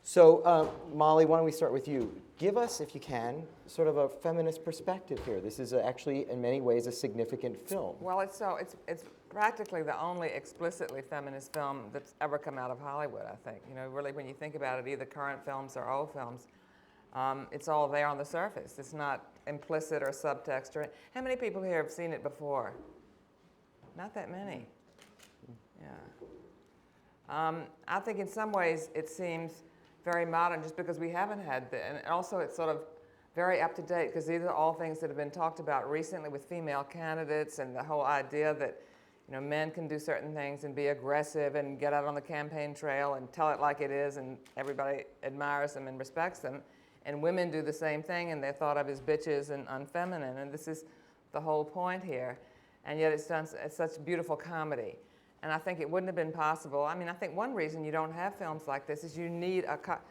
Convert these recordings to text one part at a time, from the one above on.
So, Molly, why don't we start with you? Give us, if you can, sort of a feminist perspective here. This is actually, in many ways, a significant film. Well, it's practically the only explicitly feminist film that's ever come out of Hollywood, I think. You know, really, when you think about it, either current films or old films, it's all there on the surface. It's not implicit or subtext. How many people here have seen it before? Not that many. Yeah. I think in some ways it seems very modern just because we haven't had and also it's sort of very up to date because these are all things that have been talked about recently with female candidates and the whole idea that men can do certain things and be aggressive and get out on the campaign trail and tell it like it is and everybody admires them and respects them, and women do the same thing and they're thought of as bitches and unfeminine, and this is the whole point here, and yet it's done it's such beautiful comedy. And I think it wouldn't have been possible. I mean, I think one reason you don't have films like this is you need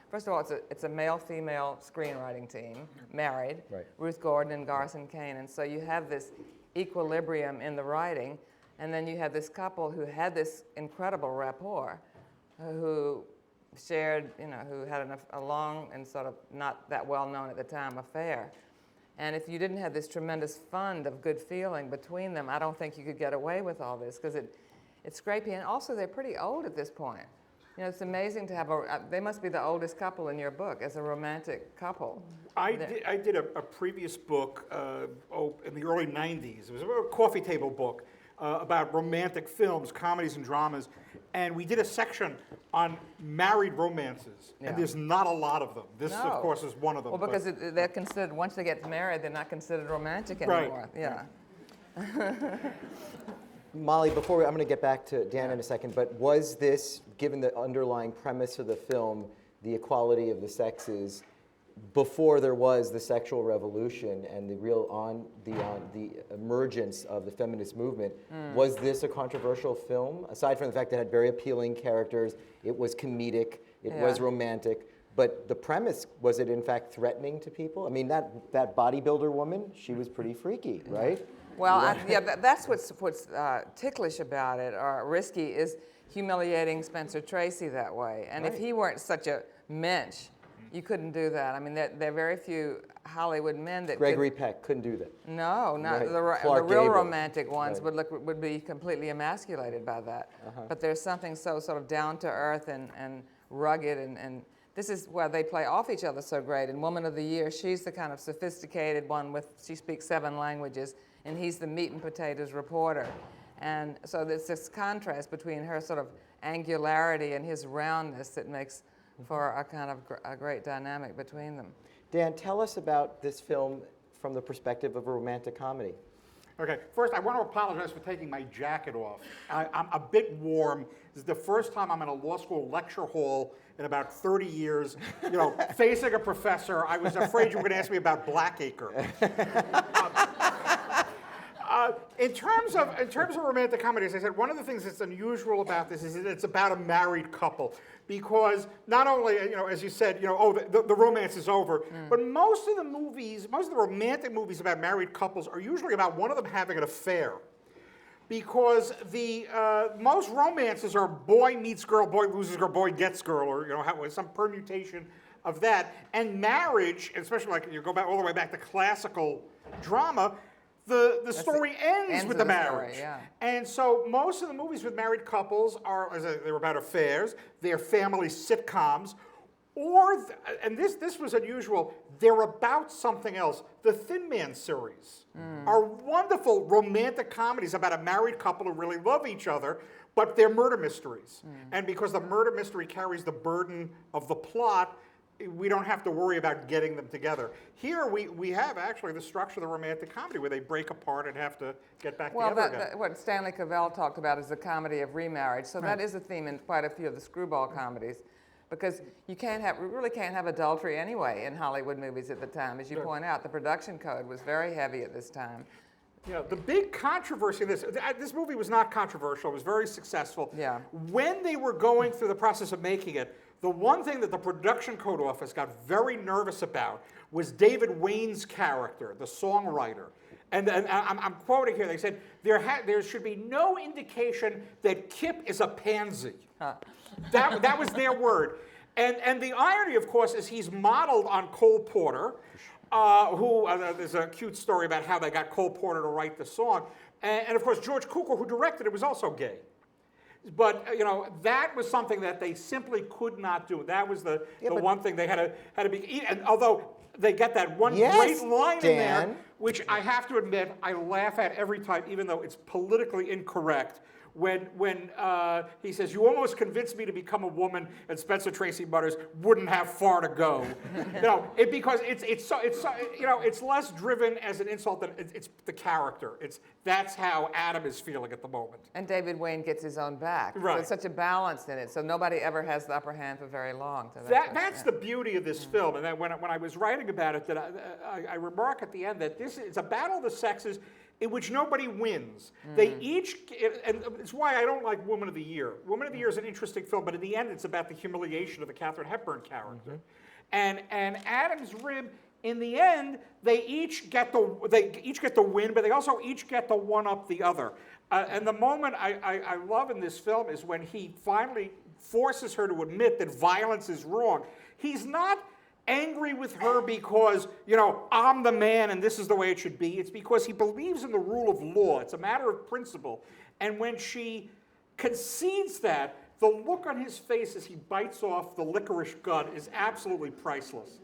first of all, it's a male-female screenwriting team, married, right. Ruth Gordon and Garson Kanin. And so you have this equilibrium in the writing, and then you have this couple who had this incredible rapport, who shared, who had a long and sort of not that well-known at the time affair. And if you didn't have this tremendous fund of good feeling between them, I don't think you could get away with all this, because it's scrapey, and also they're pretty old at this point. It's amazing to have they must be the oldest couple in your book as a romantic couple. I did a previous book in the early 90s. It was a coffee table book about romantic films, comedies and dramas, and we did a section on married romances, and there's not a lot of them. This, of course, is one of them. Well, because they're considered, once they get married, they're not considered romantic anymore. Right. Yeah. Molly, I'm going to get back to Dan in a second, but was this, given the underlying premise of the film, the equality of the sexes, before there was the sexual revolution and the emergence of the feminist movement, was this a controversial film? Aside from the fact that it had very appealing characters, it was comedic, it was romantic, but the premise, was it in fact threatening to people? I mean, that bodybuilder woman, she was pretty freaky, right? Well, that's what's ticklish about it, or risky, is humiliating Spencer Tracy that way. And if he weren't such a mensch, you couldn't do that. I mean, there are very few Hollywood men that Gregory Peck couldn't do that. No, not Right. the Clark real Gable. romantic ones would be completely emasculated by that. But there's something so sort of down to earth and rugged, and this is where they play off each other so great. In Woman of the Year, she's the kind of sophisticated one she speaks 7 languages, and he's the meat and potatoes reporter. And so there's this contrast between her sort of angularity and his roundness that makes for a kind of a great dynamic between them. Dan, tell us about this film from the perspective of a romantic comedy. Okay, first I want to apologize for taking my jacket off. I'm a bit warm. This is the first time I'm in a law school lecture hall in about 30 years, facing a professor. I was afraid you were going to ask me about Blackacre. In terms of romantic comedy, as I said, one of the things that's unusual about this is that it's about a married couple, because not only, as you said, the romance is over, but most of the romantic movies about married couples are usually about one of them having an affair, because the most romances are boy meets girl, boy loses girl, boy gets girl, or some permutation of that. And marriage, especially like you go back all the way back to classical drama, the story ends with the marriage. Story, yeah. And so most of the movies with married couples they're about affairs, they're family sitcoms, and this was unusual, they're about something else. The Thin Man series are wonderful romantic comedies about a married couple who really love each other, but they're murder mysteries. And because the murder mystery carries the burden of the plot, we don't have to worry about getting them together. Here we have actually the structure of the romantic comedy where they break apart and have to get back together again. What Stanley Cavell talked about is the comedy of remarriage. So that is a theme in quite a few of the screwball comedies, because we really can't have adultery anyway in Hollywood movies at the time. As you point out, the production code was very heavy at this time. The big controversy in this movie was not controversial. It was very successful. Yeah. When they were going through the process of making it, the one thing that the production code office got very nervous about was David Wayne's character, the songwriter. And I'm quoting here, they said, there should be no indication that Kip is a pansy. That was their word. And the irony, of course, is he's modeled on Cole Porter, there's a cute story about how they got Cole Porter to write the song. And of course, George Cukor, who directed it, was also gay. But that was something that they simply could not do. That was the one thing they had to be. And although they get that one great line in there, which I have to admit I laugh at every time, even though it's politically incorrect. When he says, "You almost convinced me to become a woman," and Spencer Tracy mutters, "Wouldn't have far to go." Because it's less driven as an insult than it's the character. That's how Adam is feeling at the moment. And David Wayne gets his own back. Right. So it's such a balance in it. So nobody ever has the upper hand for very long. So That's the beauty of this film. And then when I was writing about it, that I remark at the end that this is a battle of the sexes in which nobody wins. They each, and it's why I don't like Woman of the Year. Woman of the Year is an interesting film, but in the end, it's about the humiliation of the Katharine Hepburn character. And Adam's Rib, in the end, they each get the win, but they also each get to one up the other. And the moment I love in this film is when he finally forces her to admit that violence is wrong. He's not angry with her because, I'm the man and this is the way it should be. It's because he believes in the rule of law. It's a matter of principle. And when she concedes that, the look on his face as he bites off the licorice gut is absolutely priceless.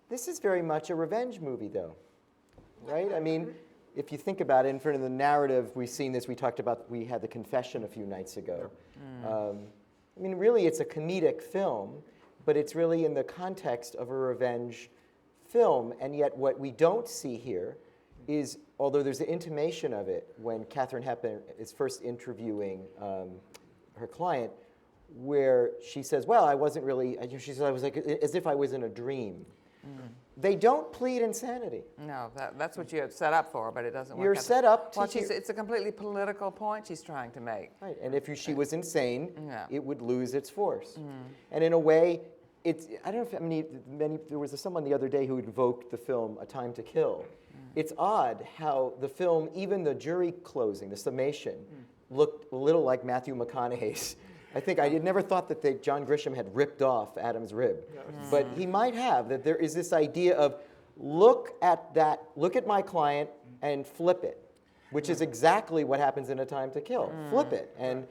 This is very much a revenge movie, though, right? I mean, if you think about it, in front of the narrative, we've seen this, we had The Confession a few nights ago. Really, it's a comedic film, but it's really in the context of a revenge film. And yet what we don't see here is, although there's the intimation of it when Katharine Hepburn is first interviewing her client, where she says, well, I wasn't really, she says, I was like, as if I was in a dream. They don't plead insanity. No, that's what you're set up for, but it doesn't work. You're set up to it's a completely political point she's trying to make. Right, and if she was insane, Yeah. it would lose its force. And in a way, I don't know if there was someone the other day who invoked the film A Time to Kill. It's odd how the film, even the jury closing, the summation, looked a little like Matthew McConaughey's. I had never thought that John Grisham had ripped off Adam's Rib, but he might have. That there is this idea of look at my client and flip it, which is exactly what happens in A Time to Kill. Flip it, and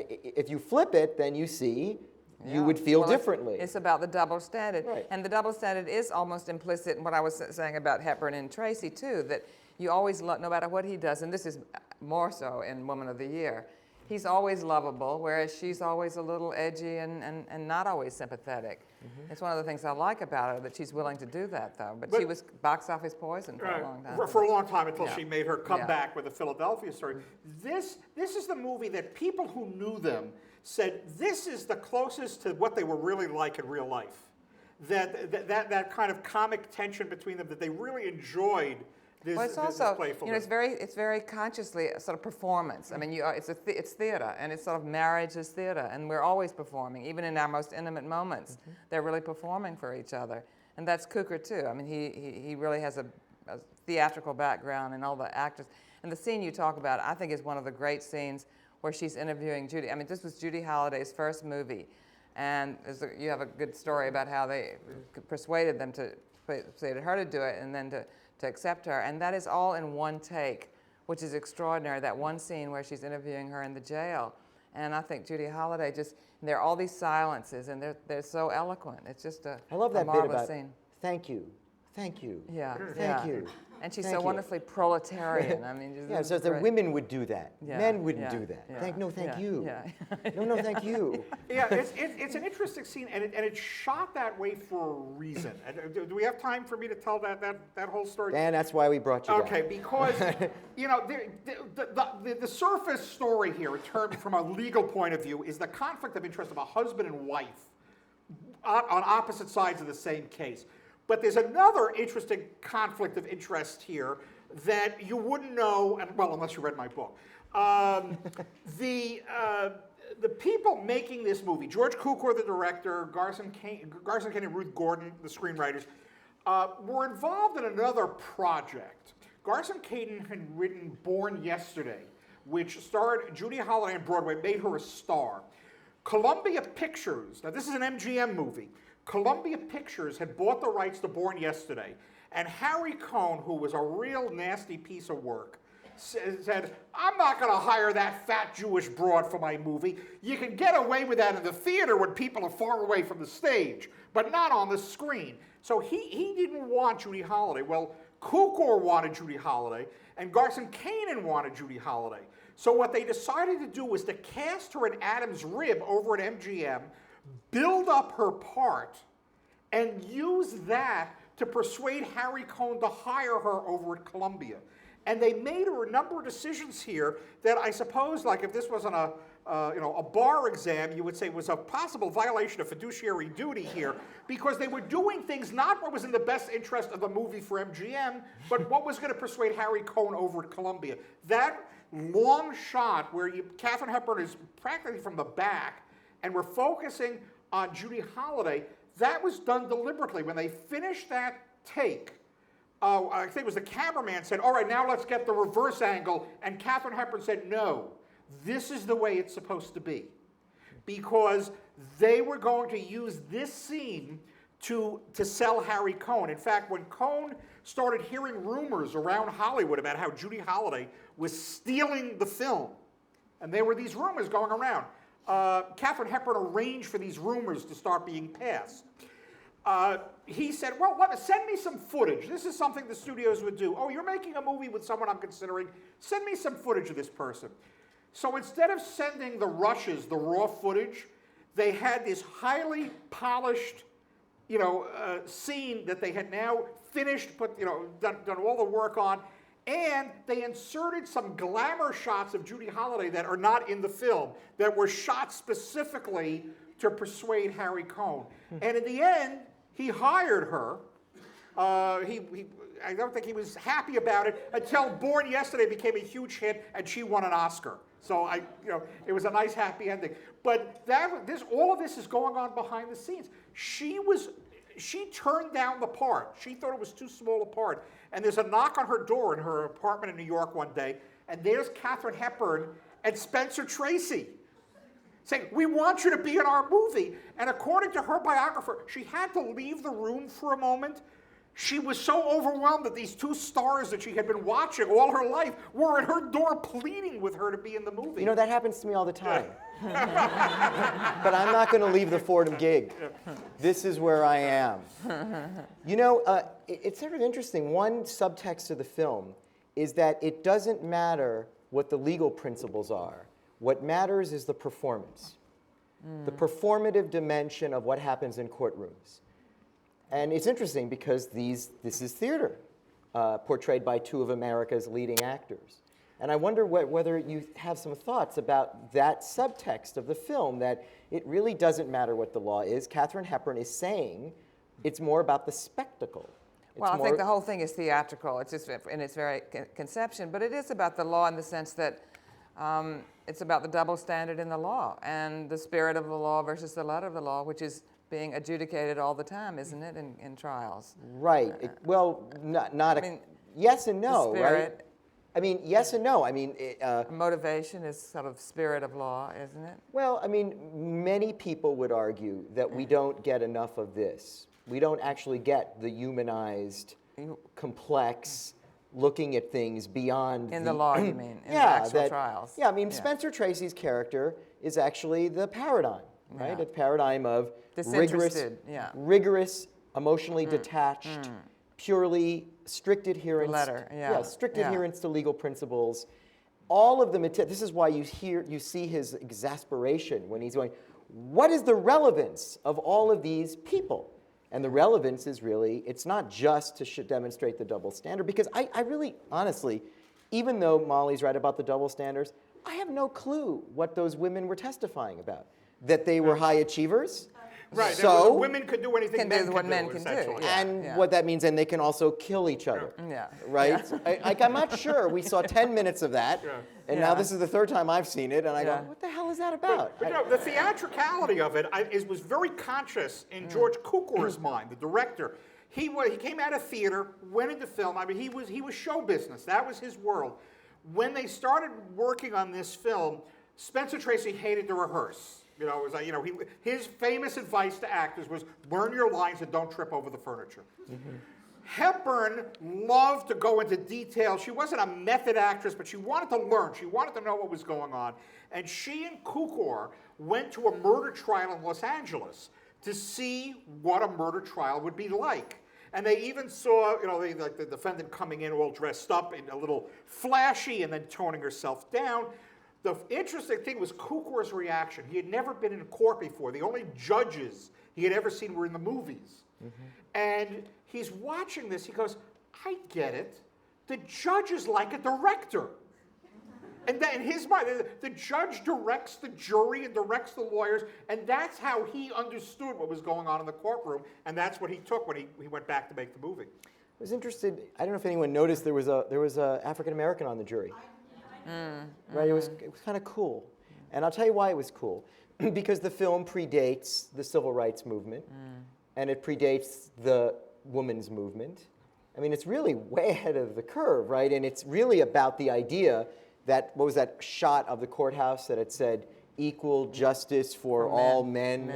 if you flip it, then you see. You would feel differently. It's about the double standard. Right. And the double standard is almost implicit in what I was saying about Hepburn and Tracy, too, that you always love, no matter what he does, and this is more so in Woman of the Year, he's always lovable, whereas she's always a little edgy and not always sympathetic. It's one of the things I like about her, that she's willing to do that, though. But she was box office poison for a long time. For a long time, until she made her Yeah. comeback with the Philadelphia Story. This is the movie that people who knew them said this is the closest to what they were really like in real life. That kind of comic tension between them, that they really enjoyed this, Well, it's this also, playfulness. it's very consciously a sort of performance. I mean, it's theater, and it's sort of marriage is theater, and we're always performing, even in our most intimate moments. They're really performing for each other, and that's Cukor too. I mean, he really has a theatrical background, and all the actors. And the scene you talk about, I think, is one of the great scenes where she's interviewing Judy. I mean, this was Judy Holliday's first movie, and you have a good story about how they persuaded her to do it, and then to accept her, and that is all in one take, which is extraordinary, that one scene where she's interviewing her in the jail. And I think Judy Holliday there are all these silences, and they're so eloquent. It's just I love that bit marvelous about scene. Thank you. Yeah, Thank yeah. you. And she's Thank so you. wonderfully proletarian. I mean, Yeah, so that women would do that. Yeah, Men wouldn't yeah, do that. yeah, Thank you. Yeah. No, thank you. Yeah, it's an interesting scene, and it's shot that way for a reason. And do we have time for me to tell that whole story? And that's why we brought you down. Okay, because the surface story here, in terms from a legal point of view, is the conflict of interest of a husband and wife on opposite sides of the same case. But there's another interesting conflict of interest here that you wouldn't know, unless you read my book. The people making this movie, George Cukor, the director, Garson Kanin and Ruth Gordon, the screenwriters, were involved in another project. Garson Kanin had written Born Yesterday, which starred Judy Holliday on Broadway, made her a star. Columbia Pictures, now this is an MGM movie, Columbia Pictures had bought the rights to Born Yesterday, and Harry Cohn, who was a real nasty piece of work, said, I'm not going to hire that fat Jewish broad for my movie. You can get away with that in the theater when people are far away from the stage, but not on the screen. So he didn't want Judy Holliday. Well, Cukor wanted Judy Holliday, and Garson Kanin wanted Judy Holliday. So what they decided to do was to cast her in Adam's Rib over at MGM, build up her part, and use that to persuade Harry Cohn to hire her over at Columbia. And they made a number of decisions here that I suppose, like if this wasn't a bar exam, you would say was a possible violation of fiduciary duty here, because they were doing things not what was in the best interest of the movie for MGM, but what was going to persuade Harry Cohn over at Columbia. That long shot where Katharine Hepburn is practically from the back, and we're focusing on Judy Holliday, that was done deliberately. When they finished that take, I think it was the cameraman said, all right, now let's get the reverse angle, and Katharine Hepburn said, no, this is the way it's supposed to be. Because they were going to use this scene to sell Harry Cohn. In fact, when Cohn started hearing rumors around Hollywood about how Judy Holliday was stealing the film, and there were these rumors going around, Katharine Hepburn arranged for these rumors to start being passed. He said, well, send me some footage. This is something the studios would do. Oh, you're making a movie with someone I'm considering. Send me some footage of this person. So instead of sending the rushes, the raw footage, they had this highly polished, scene that they had now finished, done all the work on, and they inserted some glamour shots of Judy Holliday that are not in the film, that were shot specifically to persuade Harry Cohn. And in the end, he hired her. I don't think he was happy about it until Born Yesterday became a huge hit and she won an Oscar. So it was a nice happy ending. But all of this is going on behind the scenes. She turned down the part. She thought it was too small a part. And there's a knock on her door in her apartment in New York one day, and there's Katharine Hepburn and Spencer Tracy saying, we want you to be in our movie. And according to her biographer, she had to leave the room for a moment. She was so overwhelmed that these two stars that she had been watching all her life were at her door pleading with her to be in the movie. That happens to me all the time. But I'm not going to leave the Fordham gig. This is where I am. It's sort of interesting. One subtext of the film is that it doesn't matter what the legal principles are. What matters is the performance, the performative dimension of what happens in courtrooms. And it's interesting because this is theater, portrayed by two of America's leading actors. And I wonder whether you have some thoughts about that subtext of the film, that it really doesn't matter what the law is. Katharine Hepburn is saying it's more about the spectacle. Well, I think the whole thing is theatrical. It's just in its very conception, but it is about the law in the sense that it's about the double standard in the law and the spirit of the law versus the letter of the law, which is being adjudicated all the time, isn't it, in trials? Right. Yes and no, the spirit, right? I mean, yes and no. I mean, motivation is sort of spirit of law, isn't it? Well, I mean, many people would argue that we don't get enough of this. We don't actually get the humanized, complex, looking at things beyond in the law, you mean? In the actual trials. Yeah, I mean, Spencer Tracy's character is actually the paradigm, right? The paradigm of rigorous, emotionally detached, purely strict adherence. Strict adherence to legal principles. All of them. This is why you see his exasperation when he's going, what is the relevance of all of these people? And the relevance is really, it's not just to demonstrate the double standard, because I really, honestly, even though Molly's right about the double standards, I have no clue what those women were testifying about. That they were high achievers. Right, so women could do anything men can do. And what that means, and they can also kill each other. Right? I'm not sure. We saw 10 minutes of that, and now this is the third time I've seen it, and I go, what the hell is that about? But the theatricality of it was very conscious in George Cukor's mind, the director. He came out of theater, went into film. I mean, he was show business. That was his world. When they started working on this film, Spencer Tracy hated to rehearse. You know, it was like, you know, his famous advice to actors was learn your lines and don't trip over the furniture. Hepburn loved to go into detail. She wasn't a method actress, but she wanted to learn. She wanted to know what was going on. And she and Cukor went to a murder trial in Los Angeles to see what a murder trial would be like. And they even saw, you know, like the defendant coming in all dressed up and a little flashy and then toning herself down. The interesting thing was Kukor's reaction. He had never been in court before. The only judges he had ever seen were in the movies. And he's watching this. He goes, I get it. The judge is like a director. And then in his mind, the judge directs the jury and directs the lawyers, and that's how he understood what was going on in the courtroom, and that's what he took when he went back to make the movie. I was interested, I don't know if anyone noticed there was a African American on the jury. Right, it was kind of cool. And I'll tell you why it was cool. Because the film predates the civil rights movement, and it predates the women's movement. I mean, it's really way ahead of the curve, right? And it's really about the idea that, what was that shot of the courthouse that it said, equal justice for all men,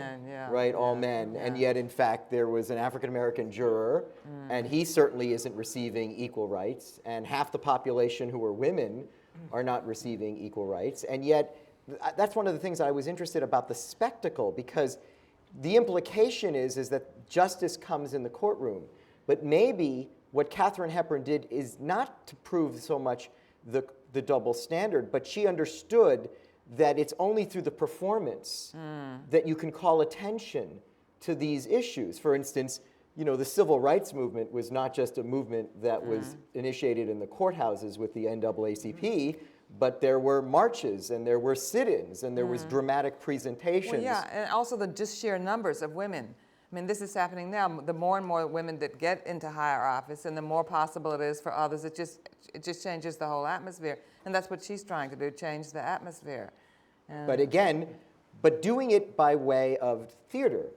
right? All men. And yet, in fact, there was an African-American juror, and he certainly isn't receiving equal rights, and half the population who are women are not receiving equal rights. And yet, that's one of the things I was interested about the spectacle, because the implication is that justice comes in the courtroom. But maybe what Katharine Hepburn did is not to prove so much the double standard, but she understood that it's only through the performance that you can call attention to these issues. For instance, you know, the civil rights movement was not just a movement that was initiated in the courthouses with the NAACP, but there were marches and there were sit-ins and there was dramatic presentations. Well, yeah, and also the just sheer numbers of women. I mean, this is happening now. The more and more women that get into higher office, and the more possible it is for others, it just changes the whole atmosphere. And that's what she's trying to do, change the atmosphere. But again, but doing it by way of theater.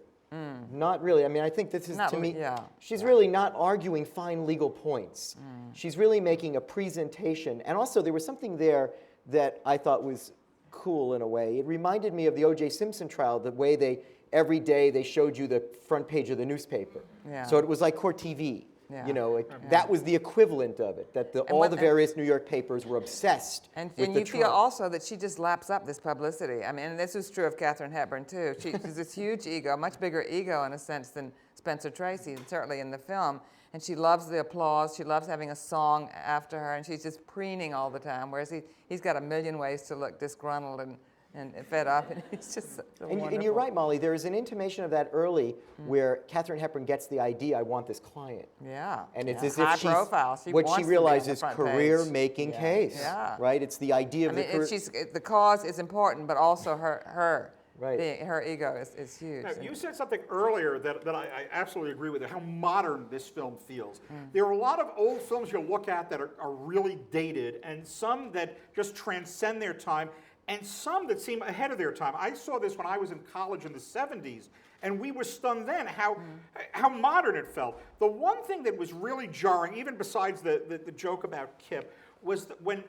Not really. I mean, I think this is, Not to me, yeah. she's really not arguing fine legal points. She's really making a presentation. And also, there was something there that I thought was cool in a way. It reminded me of the O.J. Simpson trial, the way every day they showed you the front page of the newspaper. Yeah. So it was like court TV. Yeah. You know, that was the equivalent of it, that all the various New York papers were obsessed with And the you feel Trump. also that she just laps up this publicity. I mean, and this is true of Katharine Hepburn, too. She's this huge ego, much bigger ego in a sense than Spencer Tracy, certainly in the film. And she loves the applause. She loves having a song after her, and she's just preening all the time, whereas he's got a million ways to look disgruntled and fed up, and it's just so wonderful. And you're right, Molly. There is an intimation of that early where Katharine Hepburn gets the idea, I want this client. Yeah. And it's yeah. as if High she's, profile. She what wants she to be on the realizes, front career-making page. case, Yeah. right? It's the idea I of mean, the career. the cause is important, but also her Right. her ego is huge. Now, you said something earlier that I absolutely agree with, how modern this film feels. There are a lot of old films you'll look at that are really dated, and some that just transcend their time, and some that seem ahead of their time. I saw this when I was in college in the 70s, and we were stunned then how modern it felt. The one thing that was really jarring, even besides the joke about Kip, was when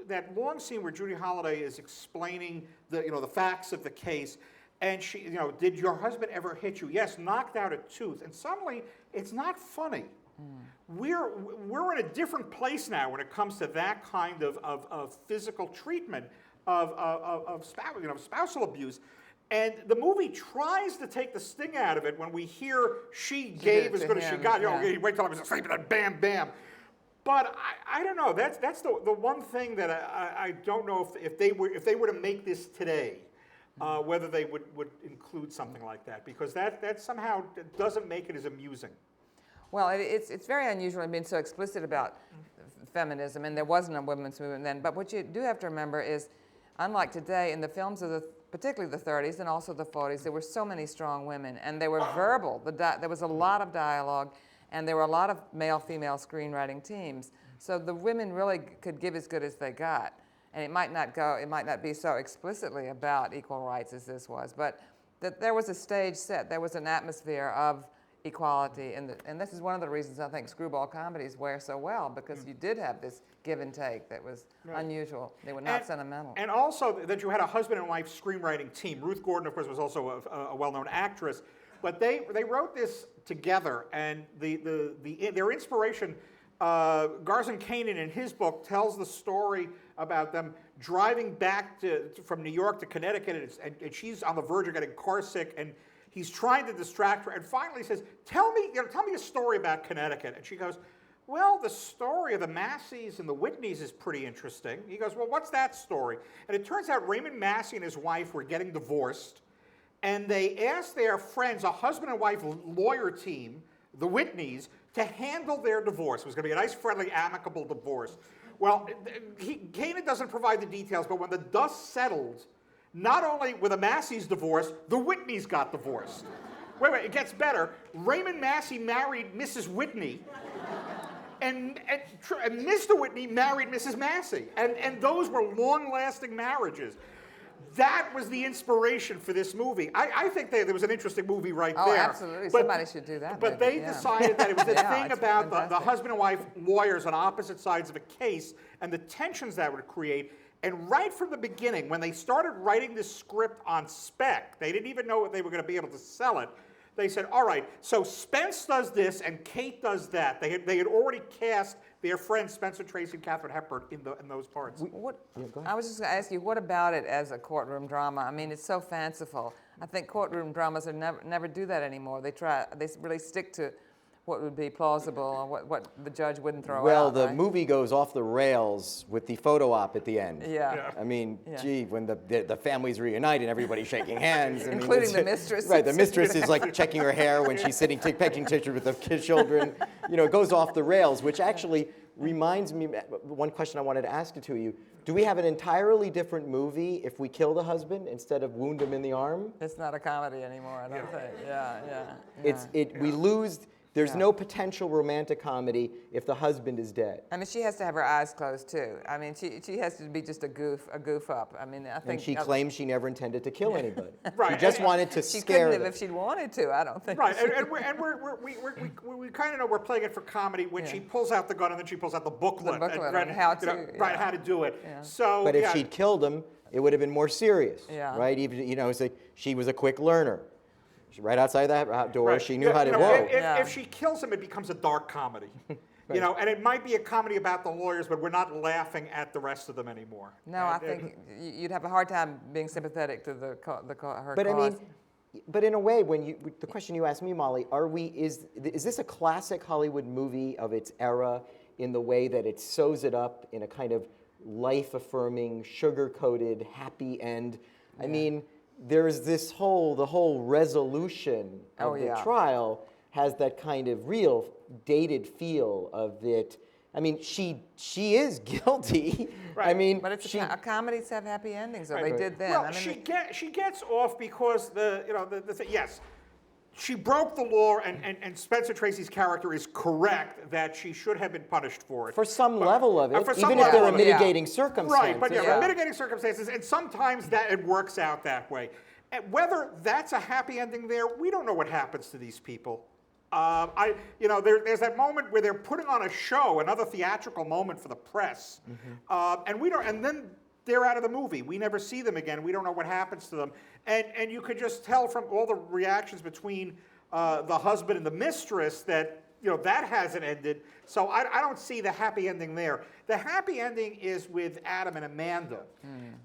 that long scene where Judy Holliday is explaining the facts of the case, and she, did your husband ever hit you? Yes, knocked out a tooth. And suddenly, it's not funny. We're in a different place now when it comes to that kind of physical treatment of spousal abuse. And the movie tries to take the sting out of it when we hear she gave as good as she got. Wait till I was asleep, and then bam, bam. But I don't know. That's the one thing that I don't know if they were to make this today, whether they would include something like that, because that somehow doesn't make it as amusing. Well, it's very unusual in being so explicit about feminism, and there wasn't a women's movement then. But what you do have to remember is, unlike today, in the films of particularly the 30s and also the 40s, there were so many strong women, and they were verbal. There was a lot of dialogue, and there were a lot of male-female screenwriting teams. So the women really could give as good as they got. And it might not be so explicitly about equal rights as this was, but that there was a stage set, there was an atmosphere of equality, and this is one of the reasons I think screwball comedies wear so well, because you did have this give and take that was unusual. They were not sentimental. And also that you had a husband and wife screenwriting team. Ruth Gordon, of course, was also a well-known actress, but they wrote this together, and their inspiration. Garzon Kanan, in his book, tells the story about them driving back from New York to Connecticut, and she's on the verge of getting car sick, and he's trying to distract her, and finally he says, tell me a story about Connecticut. And she goes, well, the story of the Masseys and the Whitneys is pretty interesting. He goes, well, what's that story? And it turns out Raymond Massey and his wife were getting divorced, and they asked their friends, a husband and wife lawyer team, the Whitneys, to handle their divorce. It was going to be a nice, friendly, amicable divorce. Well, Kanan doesn't provide the details, but when the dust settled, not only were the Masseys divorced, the Whitneys got divorced. Wait, it gets better. Raymond Massey married Mrs. Whitney, and Mr. Whitney married Mrs. Massey. And those were long-lasting marriages. That was the inspiration for this movie. I think there was an interesting movie right there. Oh, absolutely. Somebody should do that. But maybe. they decided that it was the thing it's about the fantastic. husband and wife lawyers on opposite sides of a case and the tensions that would create. And right from the beginning, when they started writing this script on spec, they didn't even know if they were going to be able to sell it. They said, all right, so Spence does this and Kate does that. They had already cast their friends Spencer Tracy and Katharine Hepburn in those parts. I was just going to ask you, what about it as a courtroom drama? I mean, it's so fanciful. I think courtroom dramas are never do that anymore. They really stick to what would be plausible or what the judge wouldn't throw out. Well, the right? movie goes off the rails with the photo op at the end. Yeah. I mean, Yeah. gee, when the families reunite and everybody's shaking hands. I mean, Including it's- the mistress. Right, the mistress is like checking her hair when she's sitting, taking pictures with the children. You know, it goes off the rails, which actually reminds me, one question I wanted to ask the two of you. Do we have an entirely different movie if we kill the husband instead of wound him in the arm? It's not a comedy anymore, I don't think. Yeah. We lose. There's Yeah. no potential romantic comedy if the husband is dead. I mean, she has to have her eyes closed too. I mean, she has to be just a goof up. I mean, I think. And she claims she never intended to kill anybody. Right, She just and- wanted to she scare couldn't them. have if she'd wanted to. I don't think. Right, and we kind of know we're playing it for comedy when she pulls out the gun and then she pulls out the booklet. booklet and on how you know, to- right, yeah. how to do it. Yeah. So, But if yeah, she'd killed him, it would have been more serious, Yeah. right? Even it's like she was a quick learner. Right outside that door, right. she knew how to. You know, Whoa! If she kills him, it becomes a dark comedy. You know, and it might be a comedy about the lawyers, but we're not laughing at the rest of them anymore. No, I think you'd have a hard time being sympathetic to her But I cause. mean, but in a way, the question you asked me, Molly, is this a classic Hollywood movie of its era in the way that it sews it up in a kind of life-affirming, sugar-coated, happy end? I mean, there's the whole resolution of Oh, the yeah. trial has that kind of real dated feel of it. I mean, she is guilty. I Right. mean, But it's she, comedies have happy endings, or Right. they did then. Well, I mean, she gets off because yes, she broke the law, and Spencer Tracy's character is correct that she should have been punished for it. for some level of it, for some even if there level are of it, yeah. mitigating circumstances. Right, but yeah, Yeah. mitigating circumstances, and sometimes that it works out that way. And whether that's a happy ending there, we don't know what happens to these people. There's that moment where they're putting on a show, another theatrical moment for the press, and then they're out of the movie. We never see them again. We don't know what happens to them, and you could just tell from all the reactions between the husband and the mistress that that hasn't ended. So I don't see the happy ending there. The happy ending is with Adam and Amanda.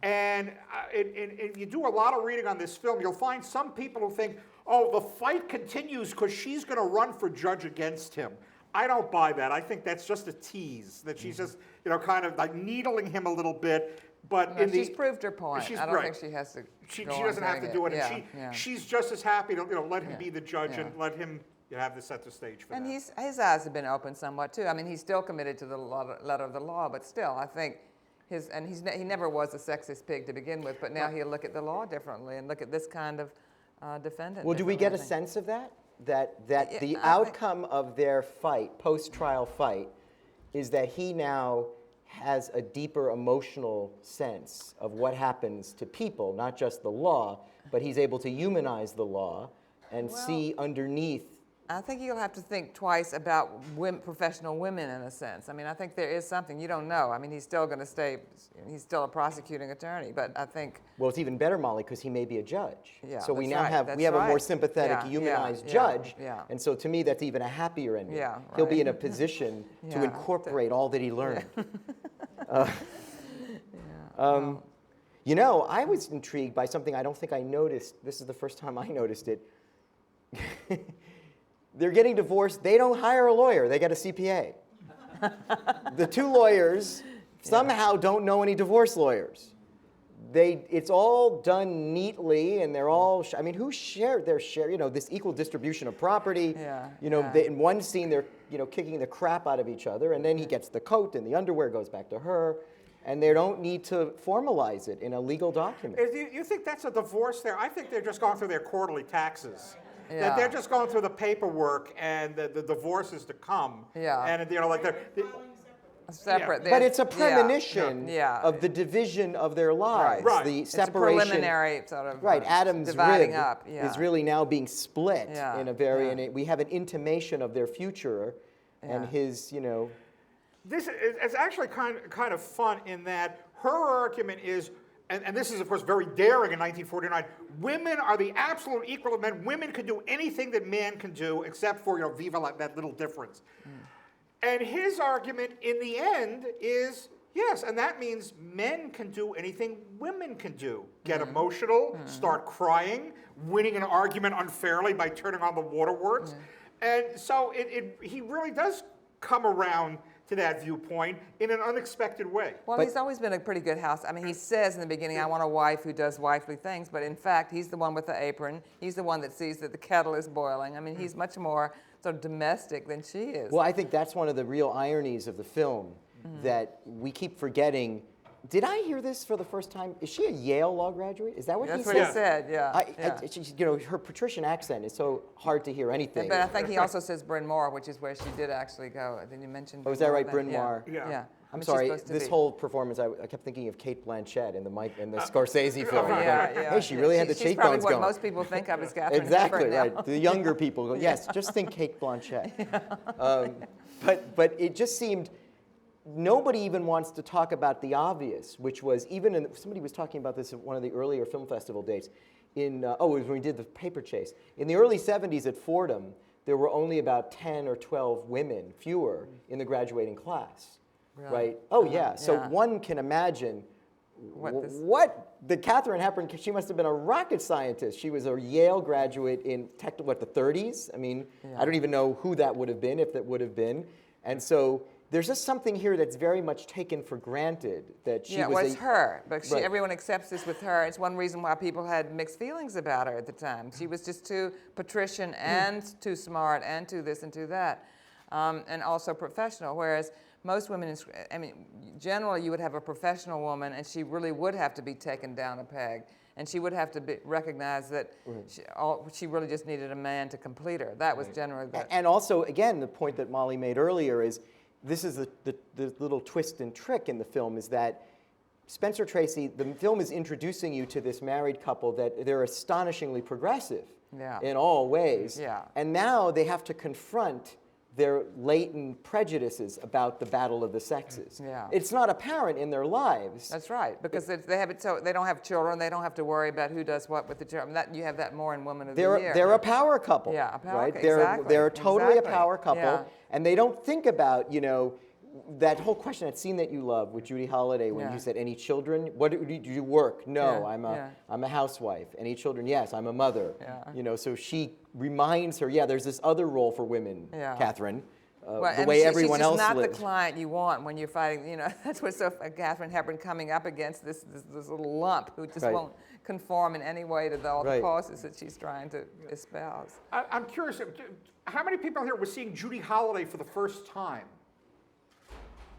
And if you do a lot of reading on this film, you'll find some people who think, oh, the fight continues because she's going to run for judge against him. I don't buy that. I think that's just a tease, that she's just kind of like needling him a little bit. But no, she's proved her point. I don't think she has to. She go on doesn't have saying to do it. Yeah, And yeah. she's just as happy to let him be the judge Yeah. and let him have the set the stage for And that. his eyes have been opened somewhat too. I mean, he's still committed to the letter of the law, but still, I think he never was a sexist pig to begin with. But now he'll look at the law differently and look at this kind of defendant. Well, do we get a differently, I think. sense of that? That Yeah, the I think- outcome of their fight, post-trial fight, is that he now has a deeper emotional sense of what happens to people, not just the law, but he's able to humanize the law and see underneath I think you'll have to think twice about professional women in a sense. I mean, I think there is something you don't know. I mean, he's still going to stay. He's still a prosecuting attorney, but I think. Well, it's even better, Molly, because he may be a judge. Yeah, so we that's now right, have that's a more right. sympathetic, Yeah, humanized yeah, judge. yeah. And so to me, that's even a happier ending. Yeah, He'll be right. in a position to Yeah, incorporate all that he learned. Well, You know, I was intrigued by something I don't think I noticed. This is the first time I noticed it. They're getting divorced. They don't hire a lawyer. They get a CPA. The two lawyers somehow don't know any divorce lawyers. It's all done neatly, and they're all. I mean, who shared their share? You know, this equal distribution of property. Yeah, You know, yeah. in one scene they're kicking the crap out of each other, and then he gets the coat, and the underwear goes back to her, and they don't need to formalize it in a legal document. You think that's a divorce there? I think they're just going through their quarterly taxes. Yeah. That they're just going through the paperwork and the divorce is to come. Yeah. And you know, like separate. But it's a Yeah, premonition yeah. of the division of their lives, Right. the It's a separation. preliminary sort of Right, Adam's dividing rib up. Yeah. is really now being split Yeah, in a very, yeah. and we have an intimation of their future, and Yeah. his, you know, this is it's actually kind of fun in that her argument is, and this is of course very daring in 1949. Women are the absolute equal of men. Women can do anything that man can do, except for viva that little difference. And his argument in the end is yes, and that means men can do anything women can do. Get emotional, start crying, winning an argument unfairly by turning on the waterworks. And so he really does come around to that viewpoint in an unexpected way. Well, But- he's always been a pretty good house. I mean, he says in the beginning, I want a wife who does wifely things, but in fact, he's the one with the apron. He's the one that sees that the kettle is boiling. I mean, he's much more sort of domestic than she is. well, I think that's one of the real ironies of the film, that we keep forgetting. Did I hear this for the first time? Is she a Yale law graduate? Is that what That's he what he said? said, yeah. yeah. Her patrician accent is so hard to hear anything. But I think he also says Bryn Mawr, which is where she did actually go. Did you mention? Oh, is that right, then? Bryn Yeah. Mawr? Yeah. Yeah. I I'm mean, she's sorry, supposed to this be. whole performance, I kept thinking of Kate Blanchett in the Scorsese film. Yeah, I'm going, hey, she really had the She's cheekbones probably going. what most people think of as Catherine Exactly, Hepburn now. right. The younger people go, yes, just think Kate Blanchett. But it just seemed, nobody even wants to talk about the obvious, which was somebody was talking about this at one of the earlier film festival dates. It was when we did the Paper Chase. In the early 70s at Fordham, there were only about 10 or 12 women, fewer, in the graduating class. Really? Right? Oh, yeah. So yeah. one can imagine What the Katharine Hepburn, she must have been a rocket scientist. She was a Yale graduate in the 30s? I mean, I don't even know who that would have been, if that would have been. And so there's just something here that's very much taken for granted that she Yeah, was well, it's her. But Right. everyone accepts this with her. It's one reason why people had mixed feelings about her at the time. She was just too patrician and too smart and too this and too that, and also professional. Whereas most women, generally you would have a professional woman, and she really would have to be taken down a peg, and she would have to recognize that she really just needed a man to complete her. That was generally the. And also, again, the point that Molly made earlier is, this is the little twist and trick in the film, is that Spencer Tracy, the film is introducing you to this married couple that they're astonishingly progressive in all ways. Yeah. And now they have to confront their latent prejudices about the battle of the sexes. Yeah. It's not apparent in their lives. That's right, because they have it so they don't have children. They don't have to worry about who does what with the children. You have that more in Woman of the Year. They're a power couple. Yeah, a power right? couple, They're exactly, they're totally exactly, a power couple, yeah. and they don't think about that whole question, that scene that you love with Judy Holliday when Yeah. you said, "Any children? What do you work? No, Yeah, I'm a housewife. Any children? Yes, I'm a mother." Yeah. So she reminds her, there's this other role for women, Yeah. Catherine. Well, the way everyone she's else just not lives. the client you want when you're fighting. That's what's so Katharine Hepburn coming up against this little lump who just Right. won't conform in any way to all the Right. causes that she's trying to espouse. I'm curious, how many people here were seeing Judy Holliday for the first time?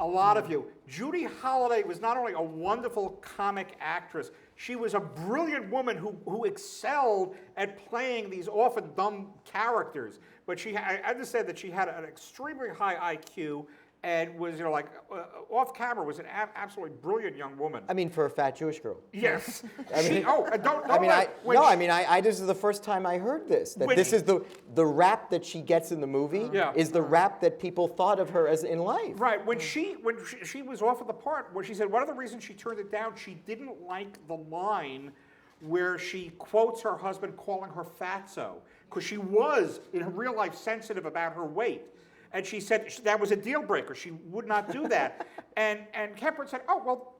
A lot of you. Judy Holliday was not only a wonderful comic actress, she was a brilliant woman who excelled at playing these often dumb characters. But I understand that she had an extremely high IQ, and was, like, off camera was an absolutely brilliant young woman. I mean, for a fat Jewish girl. Yes. I mean- Don't I mean, let- this is the first time I heard this. That When this she- is the rap that she gets in the movie Yeah. is the rap that people thought of her as in life. Right, when she was off of the part, where she said one of the reasons she turned it down, she didn't like the line where she quotes her husband calling her fatso, because she was, in real life, sensitive about her weight. And she said that was a deal breaker. She would not do that. and Hepburn said, oh, well,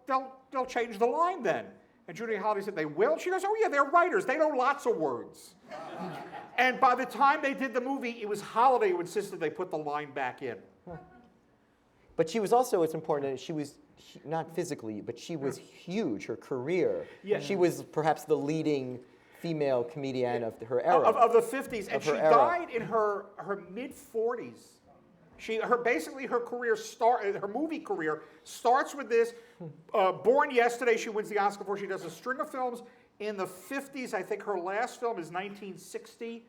they'll change the line then. And Judy Holliday said, they will? She goes, oh yeah, they're writers. They know lots of words. And by the time they did the movie, it was Holliday who insisted they put the line back in. But she was also, it's important, she was not physically, but she was huge, her career. Yeah. She was perhaps the leading female comedian of her era. Of the 50s. And Of she her era. died in her mid-40s. Her career her movie career starts with this. Born Yesterday, she wins the Oscar for. She does a string of films in the 50s. I think her last film is 1960,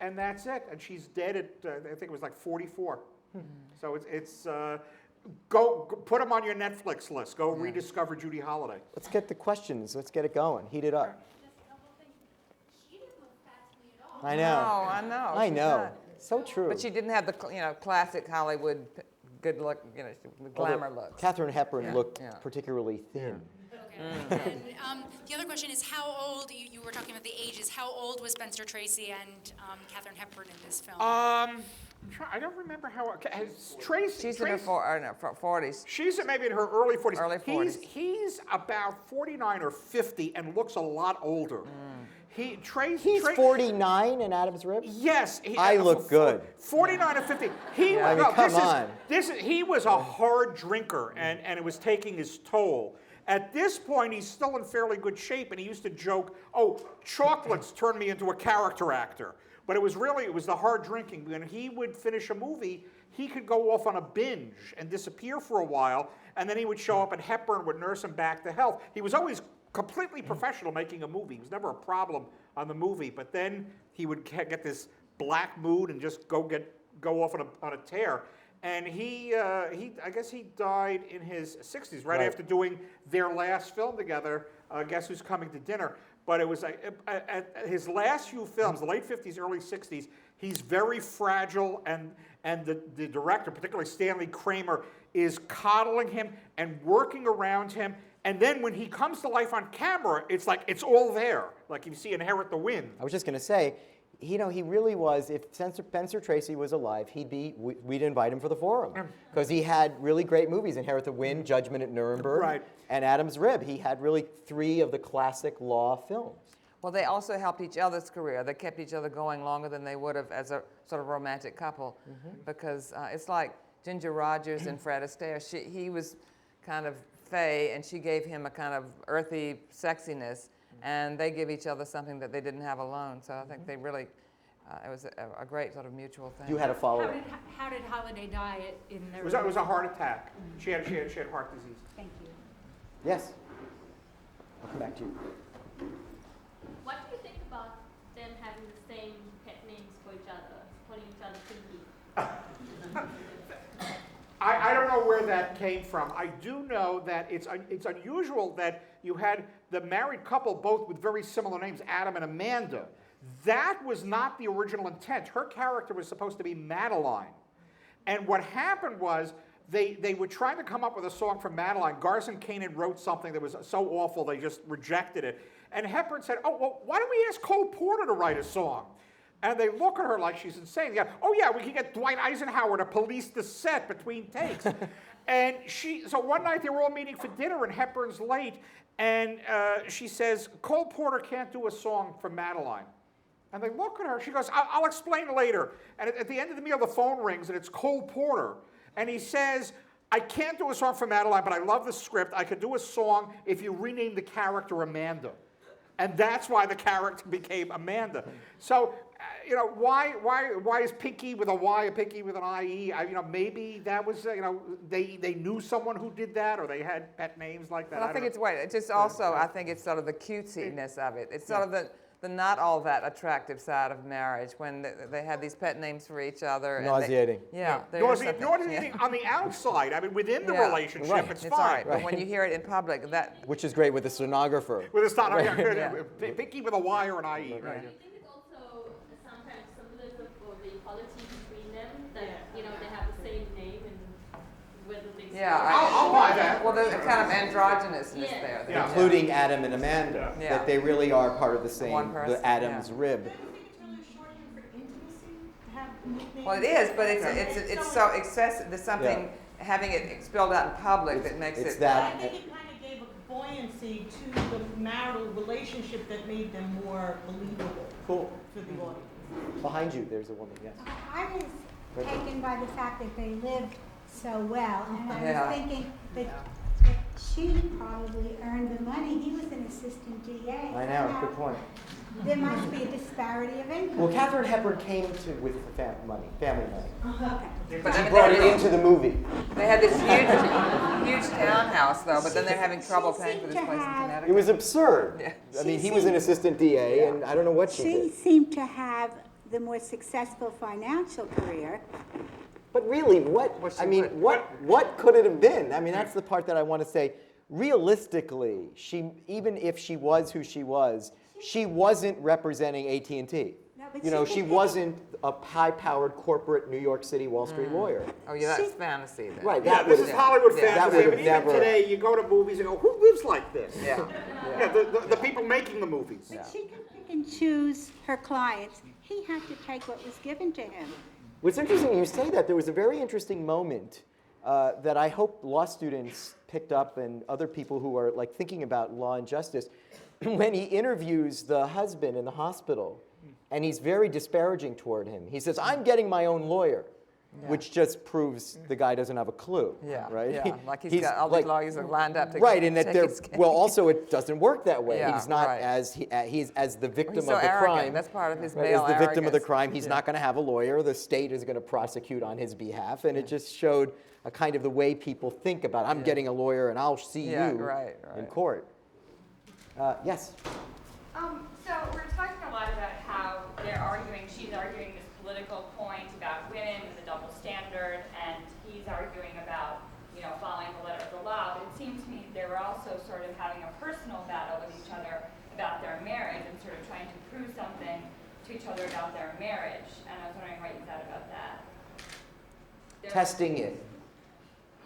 and that's it. And she's dead at I think it was like 44. So it's go put them on your Netflix list. Go rediscover Judy Holliday. Let's get the questions. Let's get it going. Heat it up. She didn't look fat to me at all. I No, know. I know. I she's know. not. So true. But she didn't have the classic Hollywood good look, glamour look. Katharine Hepburn Yeah, looked yeah. particularly thin. Okay. And the other question is how old, you were talking about the ages, how old was Spencer Tracy and Katharine Hepburn in this film? I don't remember how. Tracy. She's in her 40s. She's maybe in her early 40s. Early 40s. He's about 49 or 50 and looks a lot older. He's 49 in Adam's Rib? Yes. I look good. 49 and 50. I mean, come on. He was a hard drinker, and it was taking his toll. At this point, he's still in fairly good shape, and he used to joke, oh, chocolates turned me into a character actor. But it was the hard drinking. When he would finish a movie, he could go off on a binge and disappear for a while, and then he would show up, and Hepburn would nurse him back to health. He was always completely professional making a movie. It was never a problem on the movie, but then he would get this black mood and just go off on a tear. And I guess he died in his 60s, right after doing their last film together, Guess Who's Coming to Dinner. But it was at his last few films, the late 50s, early 60s, he's very fragile, and the director, particularly Stanley Kramer, is coddling him and working around him. And then when he comes to life on camera, it's like it's all there. Like you see Inherit the Wind. I was just going to say, he really was, if Spencer Tracy was alive, we'd invite him for the forum. Because he had really great movies, Inherit the Wind, Judgment at Nuremberg, Right. and Adam's Rib. He had really 3 of the classic law films. Well, they also helped each other's career. They kept each other going longer than they would have as a sort of romantic couple. Because it's like Ginger Rogers and Fred Astaire. He was kind of fey, and she gave him a kind of earthy sexiness. And they give each other something that they didn't have alone. So I think they really, it was a great sort of mutual thing. You had a follow-up. How did Holiday die in their? It was a heart attack. She had heart disease. Thank you. Yes. I'll come back to you. What do you think about them having the same pet names for each other, calling each other Pinky? I don't know where that came from. I do know that it's unusual that you had the married couple both with very similar names, Adam and Amanda. That was not the original intent. Her character was supposed to be Madeline. And what happened was they were trying to come up with a song for Madeline. Garson Kanin wrote something that was so awful they just rejected it. And Hepburn said, oh, well, why don't we ask Cole Porter to write a song? And they look at her like she's insane. Yeah, oh yeah, we can get Dwight Eisenhower to police the set between takes. And so one night they were all meeting for dinner and Hepburn's late, and she says, Cole Porter can't do a song for Madeline. And they look at her, she goes, I'll explain later. And at the end of the meal, the phone rings and it's Cole Porter. And he says, I can't do a song for Madeline, but I love the script. I could do a song if you rename the character Amanda. And that's why the character became Amanda. So, why is Pinky with a Y, a Pinky with an IE? Maybe that was, they knew someone who did that, or they had pet names like that. But I think it's just also, I think it's sort of the cutesiness of it. It's sort of the not all that attractive side of marriage when they have these pet names for each other. and they- Nauseating. yeah. there is something- Nauseating on the outside. I mean, within the Yeah. relationship, Right. it's It's all fine. right, but when you hear it in public, that, Which is great with the stenographer. With a stop, Yeah. Pinky with a Y or an IE, right? I think it's also sometimes symbolism for the equality between them, that, you know, they have the same name and whether they. Yeah, I'll buy that. well, there's a kind of androgynousness Yeah. there. Yeah. Including Adam and Amanda, Yeah. that they really are part of the same, One person, the Adam's yeah. rib. I think it's really shorthand for intimacy to have nicknames. Well, it is, but it's so excessive, there's something, having it spelled out in public that makes It's it. But I that, think it kind of gave a buoyancy to the marital relationship that made them more believable cool. for the audience. Behind you, there's a woman, yes. I was taken by the fact that they lived so well, and I Yeah. was thinking that she probably earned the money. He was an assistant DA. I know, good point. There must be a disparity of income. Well, Katharine Hepburn came to with the family money. Okay. But I She mean, brought it into the movie. They had this huge townhouse though, but then they're having trouble She paying for this seemed place to in have- Connecticut. It was absurd. Yeah. I mean, She he was an seemed- assistant DA, and I don't know what she She did. seemed to have the more successful financial career. But really, what she I mean, would. what could it have been? I mean, that's the part that I want to say. Realistically, even if she was who she wasn't representing AT&T. No, but You know, she she did- wasn't a high-powered corporate New York City, Wall Street lawyer. Oh, yeah, that's She- fantasy then. Right. Yeah, That this would've- is Hollywood yeah, that fantasy. would've I mean, even never- today, you go to movies and go, who lives like this? Yeah. Yeah, the people making the movies. But she can pick and choose her clients. He had to take what was given to him. What's interesting, you say that, there was a very interesting moment that I hope law students picked up and other people who are like thinking about law and justice, when he interviews the husband in the hospital, and he's very disparaging toward him. He says, "I'm getting my own lawyer," which just proves the guy doesn't have a clue, Yeah, right? yeah, like he's got all these lawyers are lined up to right, and that take they're his case. well. Also, it doesn't work that way. Yeah, He's not right. he's as the victim He's so of the arrogant. crime. That's part of his Right, male as the victim of the arrogance. crime, he's Yeah. not going to have a lawyer. The state is going to prosecute on his behalf, and it just showed a kind of the way people think about. I'm getting a lawyer, and I'll see Yeah, you right, in right. court. Yes. So we're talking a lot about how she's arguing this political point about women and the double standard, and he's arguing about, following the letter of the law. But it seems to me they were also sort of having a personal battle with each other about their marriage and sort of trying to prove something to each other about their marriage. And I was wondering what you thought about that. Testing it.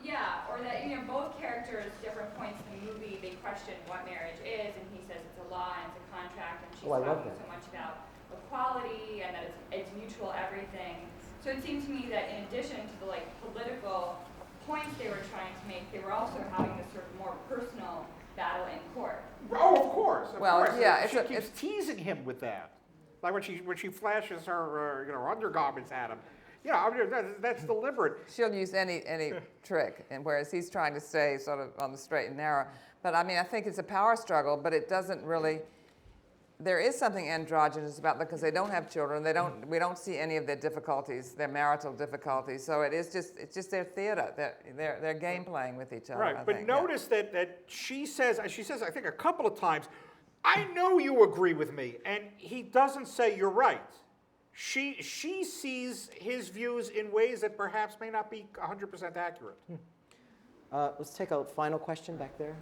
Yeah, or that, both characters, different points in the movie, they question what marriage is, and he says it's a law and it's a contract, and she's Oh, I love talking that. so much about equality and that it's mutual everything. So it seemed to me that in addition to the political points they were trying to make, they were also having this sort of more personal battle in court. Oh, of course. Of Well, course. yeah, She it's keeps teasing him with that. Like when she flashes her, undergarments at him. Yeah, I mean, that's deliberate. She'll use any trick, and whereas he's trying to stay sort of on the straight and narrow. But I mean, I think it's a power struggle, but it doesn't really. There is something androgynous about them because they don't have children. We don't see any of their difficulties, their marital difficulties. So it's just their theater. They're game playing with each other. Right, I but think, yeah. notice that she says, I think a couple of times, I know you agree with me, and he doesn't say you're right. She sees his views in ways that perhaps may not be 100% accurate. Let's take a final question back there.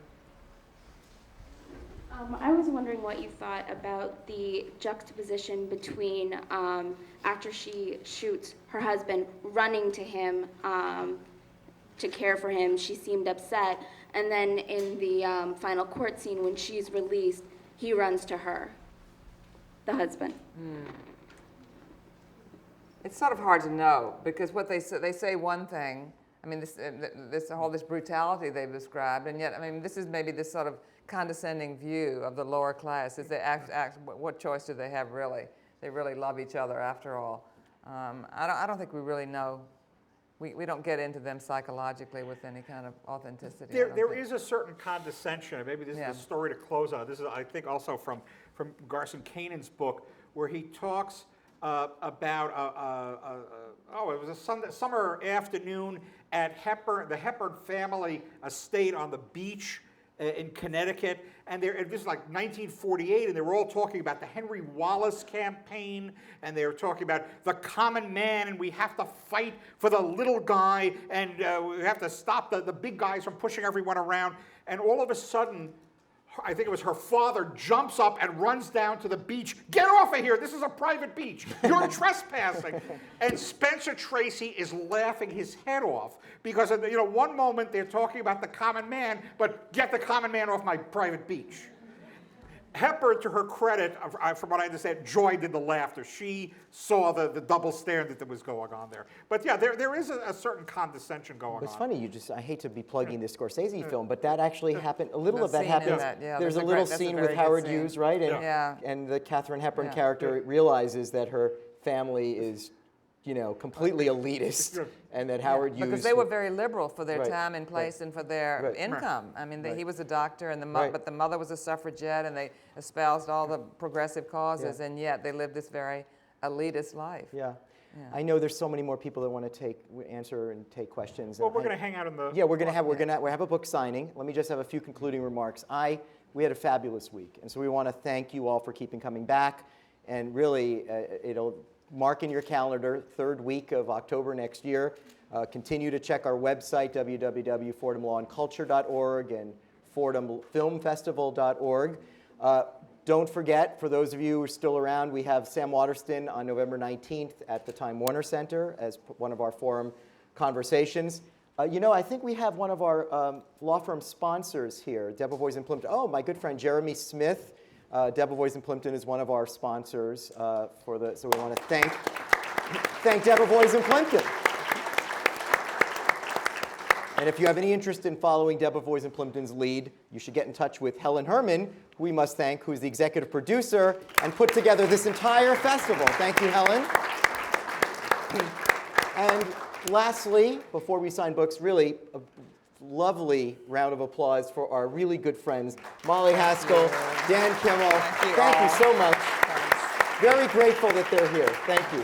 I was wondering what you thought about the juxtaposition between after she shoots her husband running to him to care for him, she seemed upset, and then in the final court scene when she's released, he runs to her, the husband. It's sort of hard to know because what they say one thing. I mean, this brutality they've described, and yet, I mean, this is maybe this sort of condescending view of the lower class. Is they what choice do they have really? They really love each other after all. I don't think we really know. We don't get into them psychologically with any kind of authenticity. There is a certain condescension, and maybe this Yeah. is the story to close on. This is, I think, also from Garson Kanan's book, where he talks about, it was a summer afternoon at the Hepburn family estate on the beach. in Connecticut, and this is like 1948, and they were all talking about the Henry Wallace campaign, and they were talking about the common man, and we have to fight for the little guy, and we have to stop the big guys from pushing everyone around. And all of a sudden, I think it was her father jumps up and runs down to the beach. Get off of here! This is a private beach. You're trespassing. And Spencer Tracy is laughing his head off because, one moment they're talking about the common man, but get the common man off my private beach. Hepburn, to her credit, from what I understand, joined in the laughter. She saw the double standard that was going on there. But yeah, there is a certain condescension going on. It's funny, I hate to be plugging this Scorsese film, but that actually happened, a little of that scene in happens. that, yeah, There's a that's a little great- that's a scene very with good Howard scene. Hughes, right? And, Yeah. and the Katharine Hepburn Yeah. character realizes that her family is, completely elitist, and that Howard Hughes... Because they were very liberal for their Right, time and place and for their Right. income. I mean, Right. he was a doctor, and Right. but the mother was a suffragette, and they espoused all the progressive causes, Yeah. and yet they lived this very elitist life. Yeah. Yeah. I know there's so many more people that want to answer and take questions. Well, and we're I- going to hang out in the... Yeah, we have a book signing. Let me just have a few concluding remarks. We had a fabulous week, and so we want to thank you all for keeping coming back. And really, it'll mark in your calendar, third week of October next year. Continue to check our website, www.fordhamlawandculture.org and fordhamfilmfestival.org. Don't forget, for those of you who are still around, we have Sam Waterston on November 19th at the Time Warner Center as one of our forum conversations. I think we have one of our law firm sponsors here, Debevoise & Plimpton. Oh, my good friend Jeremy Smith. Debevoise & Plimpton is one of our sponsors so we want to thank Debevoise & Plimpton. And if you have any interest in following Debevoise & Plimpton's lead, you should get in touch with Helen Herman, who we must thank, who's the executive producer and put together this entire festival. Thank you, Helen. And lastly, before we sign books, really a lovely round of applause for our really good friends, Molly Haskell, Dan Kimmel. Thank you so much. Very grateful that they're here. Thank you.